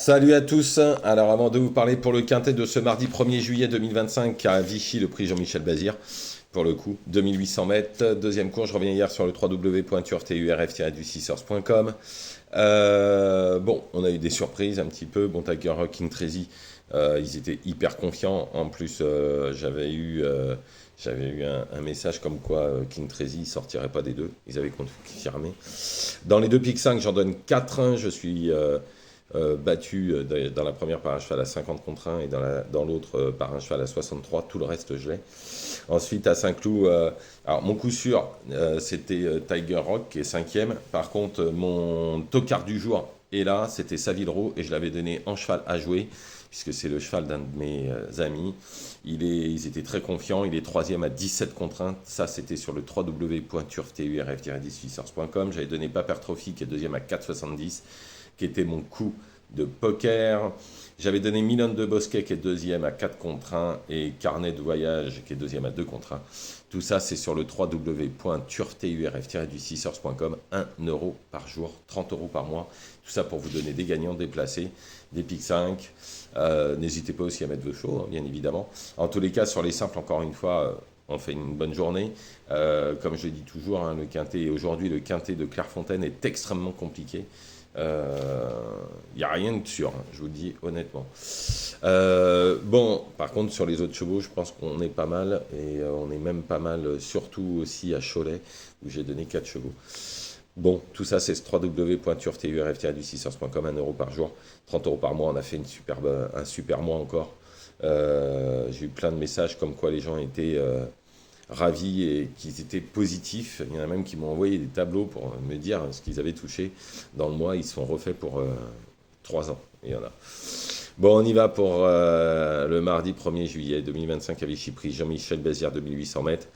Salut à tous. Alors avant de vous parler pour le quintet de ce mardi 1er juillet 2025 à Vichy, le prix Jean-Michel Bazir, pour le coup, 2800 mètres. Deuxième cours, je reviens hier sur le www.turturf-du6source.com. Bon, on a eu des surprises un petit peu. Bon, Tiger Rock, King Tracy, ils étaient hyper confiants. En plus, j'avais eu un message comme quoi King Tracy sortirait pas des deux. Ils avaient confirmé. Dans les deux pics 5, j'en donne 4-1. Je suis battu dans la première par un cheval à 50 contre 1 et dans l'autre par un cheval à 63. Tout le reste, je l'ai. Ensuite, à Saint-Cloud, alors mon coup sûr, c'était Tiger Rock qui est cinquième. Par contre, mon tocard du jour est là, c'était Savile Row et je l'avais donné en cheval à jouer, puisque c'est le cheval d'un de mes amis. Ils étaient très confiants, il est troisième à 17 contre 1. Ça, c'était sur le www.turf-10 J'avais donné Paper Trophy qui est deuxième à 4,70, qui était mon coup de poker. J'avais donné Milan de Bosquet qui est deuxième à 4 contre 1 et Carnet de voyage qui est deuxième à 2 contre 1. Tout ça, c'est sur le www.turf-du6source.com. 1 euro par jour, 30 euros par mois. Tout ça pour vous donner des gagnants déplacés, des pics 5. N'hésitez pas aussi à mettre vos shows, hein, bien évidemment. En tous les cas, sur les simples, encore une fois, on fait une bonne journée. Comme je le dis toujours, hein, le quintet, aujourd'hui, le quintet de Clairefontaine est extrêmement compliqué. Il n'y a rien de sûr, hein, je vous le dis honnêtement. Bon, par contre, sur les autres chevaux, je pense qu'on est pas mal, et on est même pas mal, surtout aussi à Cholet, où j'ai donné 4 chevaux. Bon, tout ça, c'est www.turf-du6source.com, 1 euro par jour, 30 euros par mois. On a fait un super mois encore. J'ai eu plein de messages comme quoi les gens étaient ravis et qu'ils étaient positifs. Il y en a même qui m'ont envoyé des tableaux pour me dire ce qu'ils avaient touché dans le mois. Ils se sont refaits pour 3 ans. Il y en a. Bon, on y va pour le mardi 1er juillet 2025 à Vichy, prix Jean-Michel Bazir, 2800 mètres.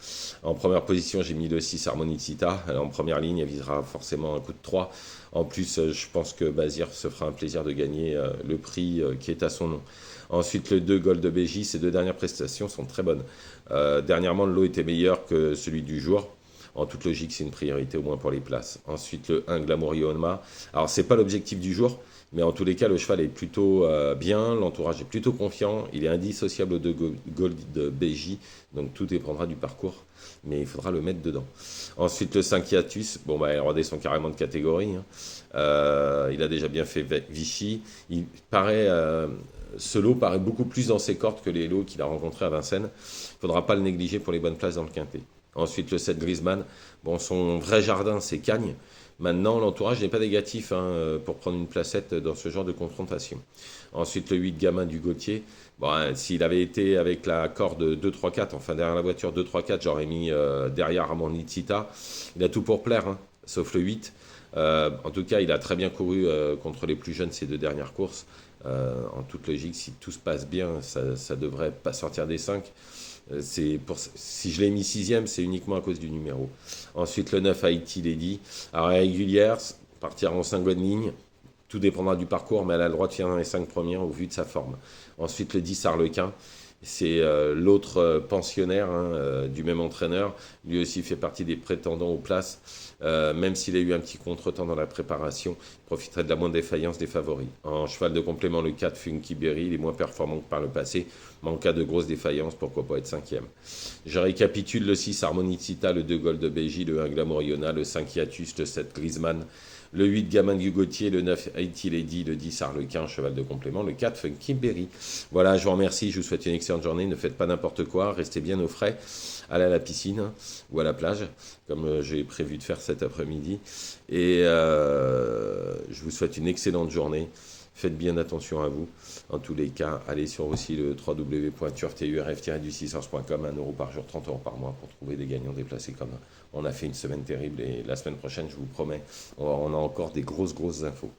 En première position, j'ai mis le 6 Harmonicita. En première ligne, elle visera forcément un coup de 3. En plus, je pense que Bazir se fera un plaisir de gagner le prix qui est à son nom. Ensuite, le 2 Gold de BJ, ces deux dernières prestations sont très bonnes. Dernièrement, le lot était meilleur que celui du jour. En toute logique, c'est une priorité au moins pour les places. Ensuite, le 1 Glamouriona. Alors, c'est pas l'objectif du jour, mais en tous les cas, le cheval est plutôt bien, l'entourage est plutôt confiant, il est indissociable aux 2 Gold de BJ, donc tout dépendra du parcours, mais il faudra le mettre dedans. Ensuite, le 5 Hiatus, bon, bah, il redescend carrément de catégorie, hein. Il a déjà bien fait Vichy. Ce lot paraît beaucoup plus dans ses cordes que les lots qu'il a rencontrés à Vincennes. Il ne faudra pas le négliger pour les bonnes places dans le quintet. Ensuite, le 7 Griezmann. Bon, son vrai jardin, c'est Cagnes. Maintenant, l'entourage n'est pas négatif, hein, pour prendre une placette dans ce genre de confrontation. Ensuite, le 8 Gamin du Gauthier. Bon, hein, s'il avait été avec la corde 2-3-4, enfin derrière la voiture 2-3-4, j'aurais mis derrière Ramon Nitsita. Il a tout pour plaire, hein, sauf le 8. En tout cas, il a très bien couru contre les plus jeunes ces deux dernières courses. En toute logique, si tout se passe bien, ça ne devrait pas sortir des 5. Si je l'ai mis sixième, c'est uniquement à cause du numéro. Ensuite, le 9 Haïti Lady. Alors, régulière, partir en 5 bonnes lignes. Tout dépendra du parcours, mais elle a le droit de finir dans les 5 premières au vu de sa forme. Ensuite, le 10 Arlequin. C'est l'autre pensionnaire, hein, du même entraîneur. Lui aussi fait partie des prétendants aux places. Même s'il a eu un petit contretemps dans la préparation, il profiterait de la moindre défaillance des favoris. En cheval de complément, le 4 Funky Berry, il est moins performant que par le passé, mais en cas de grosse défaillance, pourquoi pas être cinquième. Je récapitule: le 6 Harmonicita, le 2 Gold de BJ, le 1 Glamouriona, le 5 Hiatus, le 7 Griezmann, le 8 Gamin du Gauthier, le 9 Haïti Lady, le 10 Arlequin, cheval de complément, le 4 Funky Berry. Voilà, je vous remercie, je vous souhaite une excellente journée, ne faites pas n'importe quoi, restez bien au frais, allez à la piscine ou à la plage, comme j'ai prévu de faire cet après-midi. Et je vous souhaite une excellente journée. Faites bien attention à vous. En tous les cas, allez sur aussi le www.turf-du6source.com, 1 euro par jour, 30 euros par mois pour trouver des gagnants déplacés comme on a fait une semaine terrible. Et la semaine prochaine, je vous promets, on a encore des grosses infos.